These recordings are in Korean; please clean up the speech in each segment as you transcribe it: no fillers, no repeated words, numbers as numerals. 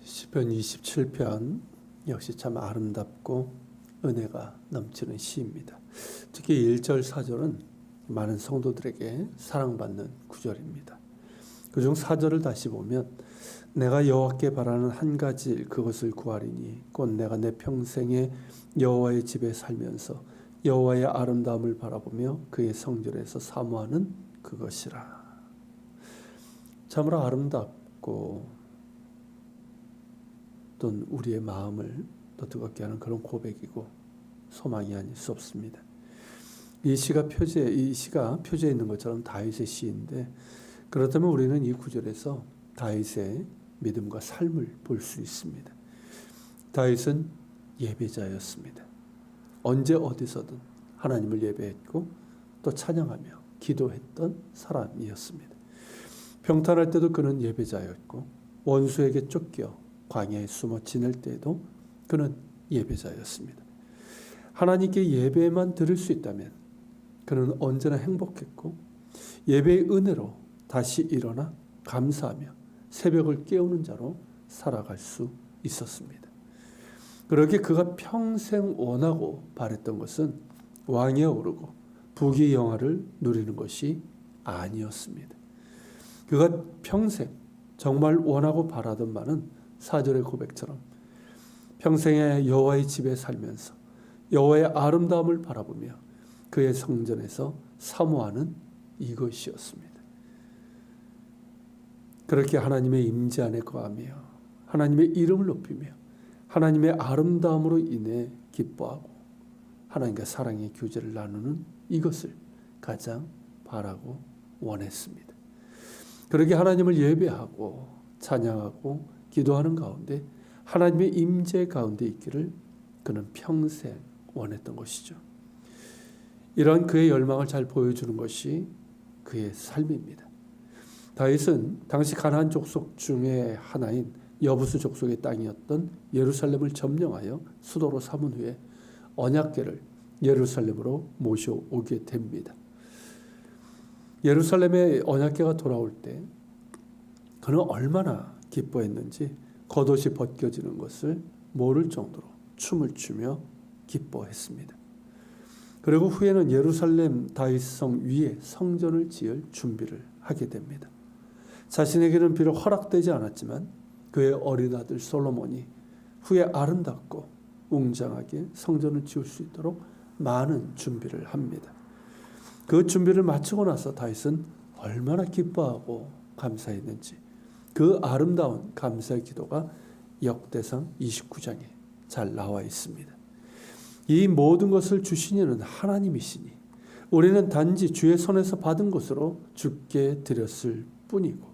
시편 27편 역시 참 아름답고 은혜가 넘치는 시입니다. 특히 1절 4절은 많은 성도들에게 사랑받는 구절입니다. 그중 4절을 다시 보면 내가 여호와께 바라는 한 가지 일 그것을 구하리니 곧 내가 내 평생에 여호와의 집에 살면서 여호와의 아름다움을 바라보며 그의 성전에서 사모하는 그것이라. 참으로 아름답고 또 우리의 마음을 더 뜨겁게 하는 그런 고백이고 소망이 아닐 수 없습니다. 이 시가 표제에 있는 것처럼 다윗의 시인데, 그렇다면 우리는 이 구절에서 다윗의 믿음과 삶을 볼 수 있습니다. 다윗은 예배자였습니다. 언제 어디서든 하나님을 예배했고 또 찬양하며 기도했던 사람이었습니다. 평탄할 때도 그는 예배자였고 원수에게 쫓겨 광야에 숨어 지낼 때에도 그는 예배자였습니다. 하나님께 예배만 드릴 수 있다면 그는 언제나 행복했고 예배의 은혜로 다시 일어나 감사하며 새벽을 깨우는 자로 살아갈 수 있었습니다. 그렇게 그가 평생 원하고 바랬던 것은 왕위에 오르고 부귀 영화를 누리는 것이 아니었습니다. 그가 평생 정말 원하고 바라던 바는 4절의 고백처럼 평생에 여호와의 집에 살면서 여호와의 아름다움을 바라보며 그의 성전에서 사모하는 이것이었습니다. 그렇게 하나님의 임재 안에 거하며 하나님의 이름을 높이며 하나님의 아름다움으로 인해 기뻐하고 하나님과 사랑의 교제를 나누는 이것을 가장 바라고 원했습니다. 그렇게 하나님을 예배하고 찬양하고 기도하는 가운데 하나님의 임재 가운데 있기를 그는 평생 원했던 것이죠. 이런 그의 열망을 잘 보여주는 것이 그의 삶입니다. 다윗은 당시 가나안 족속 중에 하나인 여부수 족속의 땅이었던 예루살렘을 점령하여 수도로 삼은 후에 언약궤를 예루살렘으로 모셔오게 됩니다. 예루살렘의 언약궤가 돌아올 때 그는 얼마나 기뻐했는지 겉옷이 벗겨지는 것을 모를 정도로 춤을 추며 기뻐했습니다. 그리고 후에는 예루살렘 다윗성 위에 성전을 지을 준비를 하게 됩니다. 자신에게는 비록 허락되지 않았지만 그의 어린 아들 솔로몬이 후에 아름답고 웅장하게 성전을 지을 수 있도록 많은 준비를 합니다. 그 준비를 마치고 나서 다윗은 얼마나 기뻐하고 감사했는지 그 아름다운 감사의 기도가 역대상 29장에 잘 나와 있습니다. 이 모든 것을 주신 이는 하나님이시니 우리는 단지 주의 손에서 받은 것으로 주께 드렸을 뿐이고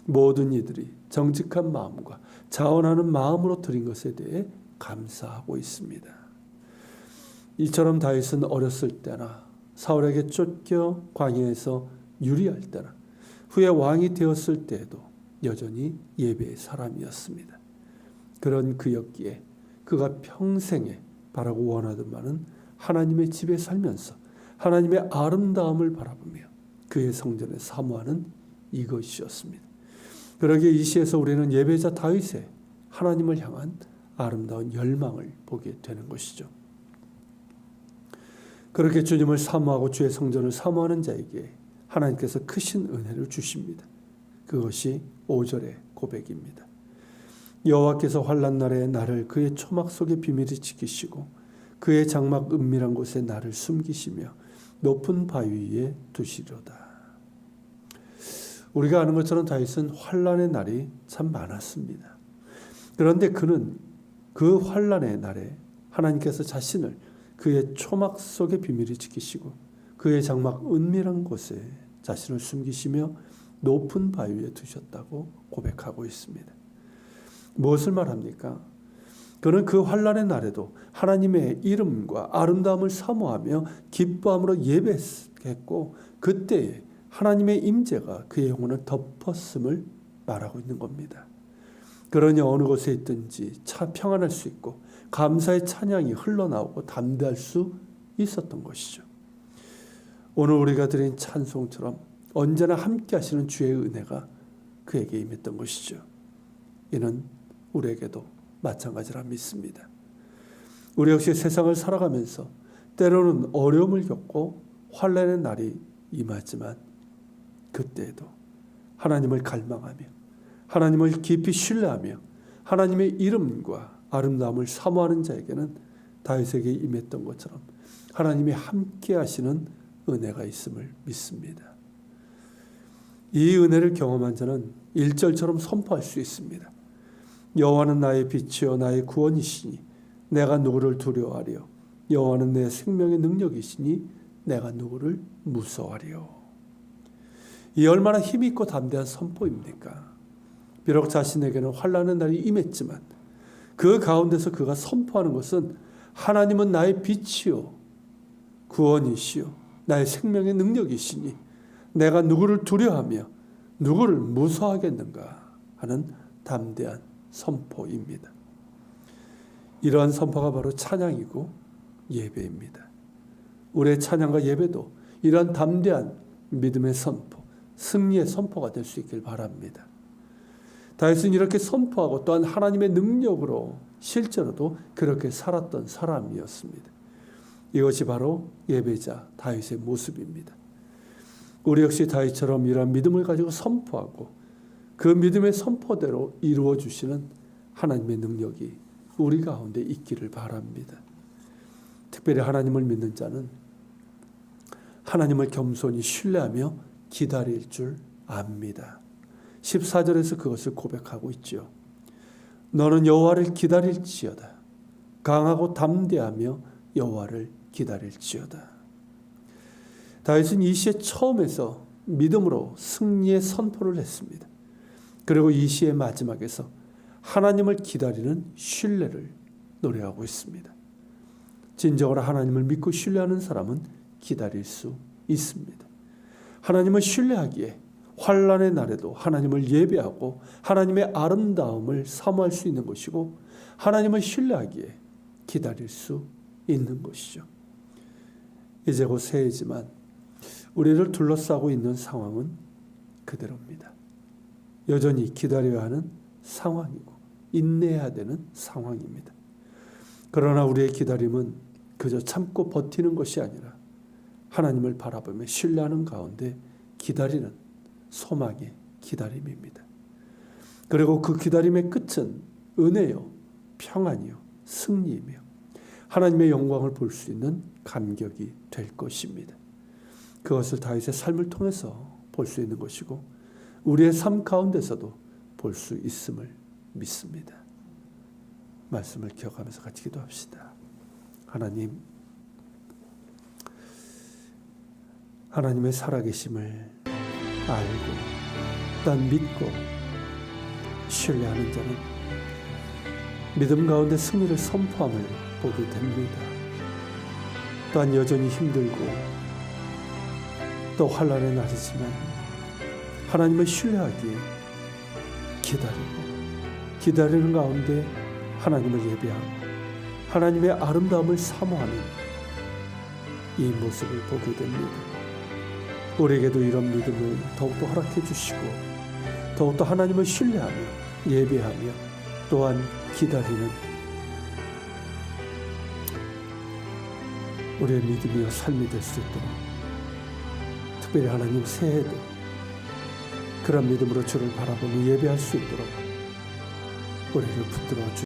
모든 이들이 정직한 마음과 자원하는 마음으로 드린 것에 대해 감사하고 있습니다. 이처럼 다윗은 어렸을 때나 사울에게 쫓겨 광야에서 유리할 때나 후에 왕이 되었을 때에도 여전히 예배의 사람이었습니다. 그런 그였기에 그가 평생에 바라고 원하던 바는 하나님의 집에 살면서 하나님의 아름다움을 바라보며 그의 성전에 사모하는 이것이었습니다. 그러기에 이 시에서 우리는 예배자 다윗의 하나님을 향한 아름다운 열망을 보게 되는 것이죠. 그렇게 주님을 사모하고 주의 성전을 사모하는 자에게 하나님께서 크신 은혜를 주십니다. 그것이 5절의 고백입니다. 여호와께서 환난 날에 나를 그의 초막 속에 비밀히 지키시고 그의 장막 은밀한 곳에 나를 숨기시며 높은 바위 위에 두시리로다. 우리가 아는 것처럼 다윗은 환난의 날이 참 많았습니다. 그런데 그는 그 환난의 날에 하나님께서 자신을 그의 초막 속에 비밀히 지키시고 그의 장막 은밀한 곳에 자신을 숨기시며 높은 바위 위에 두셨다고 고백하고 있습니다. 무엇을 말합니까? 그는 그 환난의 날에도 하나님의 이름과 아름다움을 사모하며 기뻐함으로 예배했고 그때에 하나님의 임재가 그의 영혼을 덮었음을 말하고 있는 겁니다. 그러니 어느 곳에 있든지 평안할 수 있고 감사의 찬양이 흘러나오고 담대할 수 있었던 것이죠. 오늘 우리가 드린 찬송처럼 언제나 함께 하시는 주의 은혜가 그에게 임했던 것이죠. 이는 우리에게도 마찬가지라 믿습니다. 우리 역시 세상을 살아가면서 때로는 어려움을 겪고 환난의 날이 임하지만 그때에도 하나님을 갈망하며 하나님을 깊이 신뢰하며 하나님의 이름과 아름다움을 사모하는 자에게는 다윗에게 임했던 것처럼 하나님이 함께 하시는 은혜가 있음을 믿습니다. 이 은혜를 경험한 자는 1절처럼 선포할 수 있습니다. 여호와는 나의 빛이요 나의 구원이시니 내가 누구를 두려워하리요. 여호와는 내 생명의 능력이시니 내가 누구를 무서워하리요. 이 얼마나 힘있고 담대한 선포입니까? 비록 자신에게는 환난의 날이 임했지만 그 가운데서 그가 선포하는 것은 하나님은 나의 빛이요 구원이시요 나의 생명의 능력이시니 내가 누구를 두려워하며 누구를 무서워하겠는가 하는 담대한 선포입니다. 이러한 선포가 바로 찬양이고 예배입니다. 우리의 찬양과 예배도 이러한 담대한 믿음의 선포, 승리의 선포가 될 수 있길 바랍니다. 다윗은 이렇게 선포하고 또한 하나님의 능력으로 실제로도 그렇게 살았던 사람이었습니다. 이것이 바로 예배자 다윗의 모습입니다. 우리 역시 다윗처럼 이러한 믿음을 가지고 선포하고 그 믿음의 선포대로 이루어 주시는 하나님의 능력이 우리 가운데 있기를 바랍니다. 특별히 하나님을 믿는 자는 하나님을 겸손히 신뢰하며 기다릴 줄 압니다. 14절에서 그것을 고백하고 있죠. 너는 여호와를 기다릴지어다. 강하고 담대하며 여호와를 기다릴지어다. 다윗은 이 시의 처음에서 믿음으로 승리의 선포를 했습니다. 그리고 이 시의 마지막에서 하나님을 기다리는 신뢰를 노래하고 있습니다. 진정으로 하나님을 믿고 신뢰하는 사람은 기다릴 수 있습니다. 하나님을 신뢰하기에 환난의 날에도 하나님을 예배하고 하나님의 아름다움을 사모할 수 있는 것이고 하나님을 신뢰하기에 기다릴 수 있는 것이죠. 이제 곧 새해지만 우리를 둘러싸고 있는 상황은 그대로입니다. 여전히 기다려야 하는 상황이고 인내해야 되는 상황입니다. 그러나 우리의 기다림은 그저 참고 버티는 것이 아니라 하나님을 바라보며 신뢰하는 가운데 기다리는 소망의 기다림입니다. 그리고 그 기다림의 끝은 은혜요, 평안이요, 승리이며 하나님의 영광을 볼 수 있는 감격이 될 것입니다. 그것을 다윗의 삶을 통해서 볼 수 있는 것이고 우리의 삶 가운데서도 볼 수 있음을 믿습니다. 말씀을 기억하면서 같이 기도합시다. 하나님, 하나님의 살아계심을 알고 또한 믿고 신뢰하는 자는 믿음 가운데 승리를 선포함을 보게 됩니다. 또한 여전히 힘들고 또 환난의 날이지만 하나님을 신뢰하기에 기다리는 가운데 하나님을 예배하고 하나님의 아름다움을 사모하는 이 모습을 보게 됩니다. 우리에게도 이런 믿음을 더욱더 허락해 주시고 더욱더 하나님을 신뢰하며 예배하며 또한 기다리는 우리의 믿음이요 삶이 될 수 있도록 특별히 하나님 새해에도 그런 믿음으로 주를 바라보며 예배할 수 있도록 우리를 붙들어 주시옵소서.